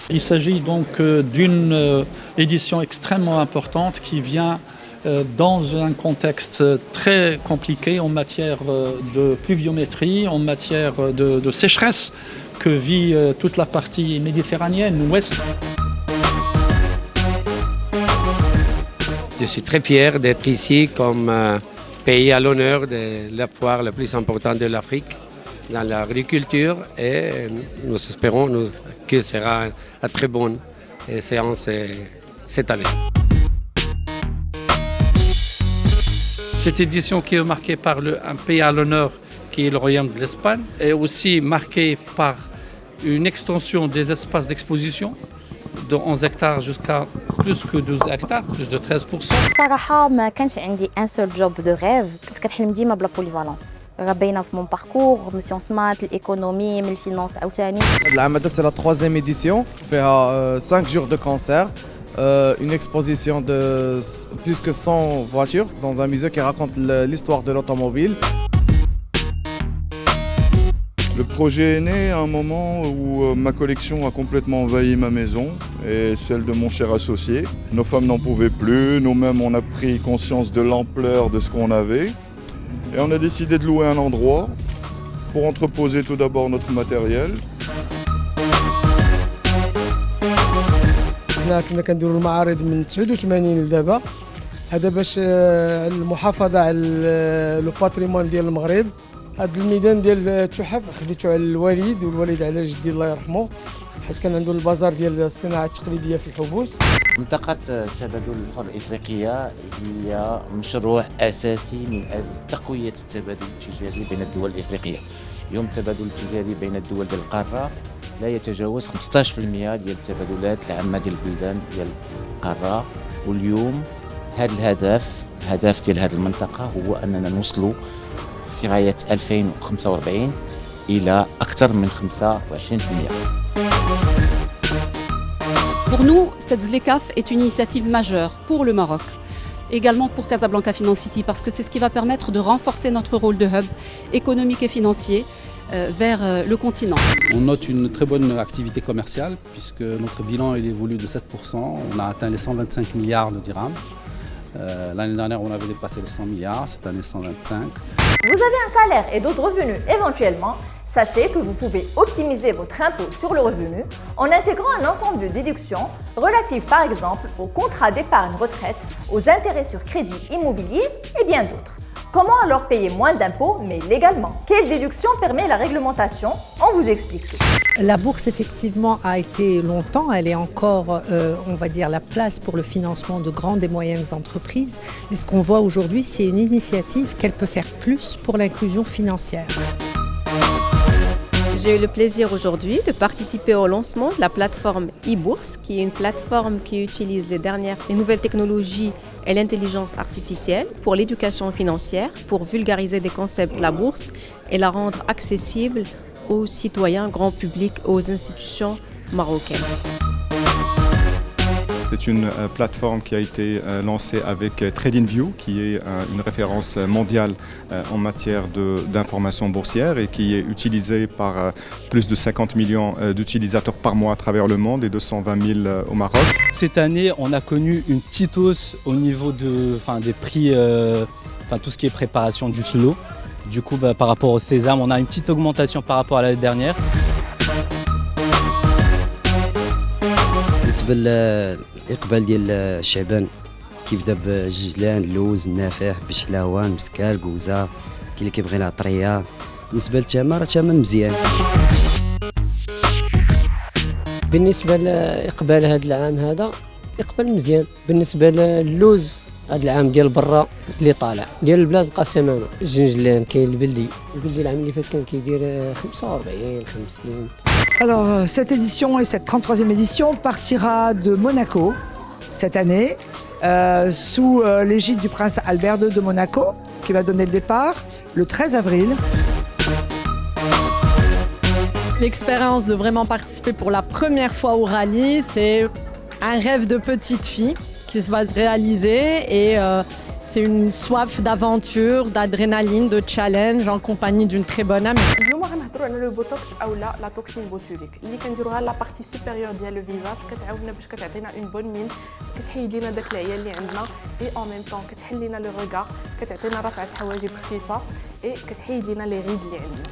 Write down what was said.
Il s'agit donc d'une édition extrêmement importante qui vient dans un contexte très compliqué en matière de pluviométrie, en matière de sécheresse que vit toute la partie méditerranéenne ouest. Je suis très fier d'être ici comme pays à l'honneur de la foire la plus importante de l'Afrique dans l'agriculture et nous espérons que ce sera une très bonne séance cette année. Cette édition qui est marquée par un pays à l'honneur qui est le Royaume de l'Espagne est aussi marquée par une extension des espaces d'exposition de 11 hectares jusqu'à plus que 12 hectares, plus de 13%. صراحة ما كانش عندي ان سول جوب دو غيف، كنت كنحلم ديما بلا بوليفالونس. راه باينه في مون باركور من سيونس مات الايكونومي من الفينانس عاوتاني. العام هذا سي لا 3e édition فيها 5 jours de concert, une exposition de plus que 100 voitures dans un musée qui raconte l'histoire de l'automobile. Le projet est né à un moment où ma collection a complètement envahi ma maison et celle de mon cher associé. Nos femmes n'en pouvaient plus, nous-mêmes on a pris conscience de l'ampleur de ce qu'on avait et on a décidé de louer un endroit pour entreposer tout d'abord notre matériel. كنا كنديروا المعارض من 89 لدابا، هذا باش المحافظة على لو باتريمون ديال المغرب. هذا الميدان ديال التحف خديته على الوالد والوالد على جدي الله يرحمه، حيت كان عنده البازار ديال الصناعة التقليدية في الحبوس. منطقة التبادل الحر الإفريقية هي مشروع أساسي من أجل تقوية التبادل التجاري بين الدول الإفريقية. اليوم التبادل التجاري بين الدول ديال القارة لا يتجاوز 15% ديال التبادلات العامة ديال البلدان ديال القارة، واليوم هذا الهدف ديال هذه المنطقة هو أننا نوصلوا في غاية 2045 إلى أكثر من 25%. Pour nous, cette ZLECAf est une initiative majeure pour le Maroc, également pour Casablanca Finance City, parce que c'est ce qui va permettre de renforcer notre rôle de hub économique et financier vers le continent. On note une très bonne activité commerciale puisque notre bilan il évolue de 7%. On a atteint les 125 milliards de dirhams. L'année dernière, on avait dépassé les 100 milliards, cette année 125. Vous avez un salaire et d'autres revenus éventuellement. Sachez que vous pouvez optimiser votre impôt sur le revenu en intégrant un ensemble de déductions relatives par exemple aux contrats d'épargne retraite, aux intérêts sur crédit immobilier et bien d'autres. Comment alors payer moins d'impôts mais légalement? Quelle déduction permet la réglementation? On vous explique tout. La bourse effectivement a été longtemps, elle est encore, on va dire, la place pour le financement de grandes et moyennes entreprises. Mais ce qu'on voit aujourd'hui, c'est une initiative qu'elle peut faire plus pour l'inclusion financière. J'ai eu le plaisir aujourd'hui de participer au lancement de la plateforme e-bourse, qui est une plateforme qui utilise les nouvelles technologies et l'intelligence artificielle pour l'éducation financière, pour vulgariser des concepts de la bourse et la rendre accessible aux citoyens, grand public, aux institutions marocaines. C'est une plateforme qui a été lancée avec TradingView, qui est une référence mondiale en matière d'information boursière et qui est utilisée par plus de 50 millions d'utilisateurs par mois à travers le monde et 220 000 au Maroc. Cette année, on a connu une petite hausse au niveau des prix, tout ce qui est préparation du slot. Du coup, par rapport au sésame, on a une petite augmentation par rapport à l'année dernière. بالنسبة للإقبال ديال الشعبان كيبدا بالجزلان، اللوز، النافع، بشحلاوة، المسكال، الكوزة، كاين اللي كيبغي العطرية. بالنسبة للثمن راه ثمن مزيان. بالنسبة لإقبال هذا العام هذا إقبال مزيان. بالنسبة للوز هذا العام ديال برا اللي طالع ديال البلاد بقى ثمنه. الجنجلان كاين البلدي العام اللي فات كان كيدير 45 50. Alors, cette édition et cette 33e édition partira de Monaco cette année, sous l'égide du prince Albert II de Monaco, qui va donner le départ le 13 avril. L'expérience de vraiment participer pour la première fois au rallye, c'est un rêve de petite fille qui va se réaliser et C'est une soif d'aventure, d'adrénaline, de challenge en compagnie d'une très bonne amie. اليوم غنهضروا على لو بوتوكس او لا توكسين بوتوليك اللي كنديروها لا بارتي سوبيريور ديال لو فيزاج كتعاوننا باش كتعطينا اون بون مين كتحيد لينا داك العيا اللي عندنا اي اون ميم طون كتحل لينا لو ريغار كتعطينا رفعه حواجب خفيفه اي كتحيد لينا لي غيد اللي عندنا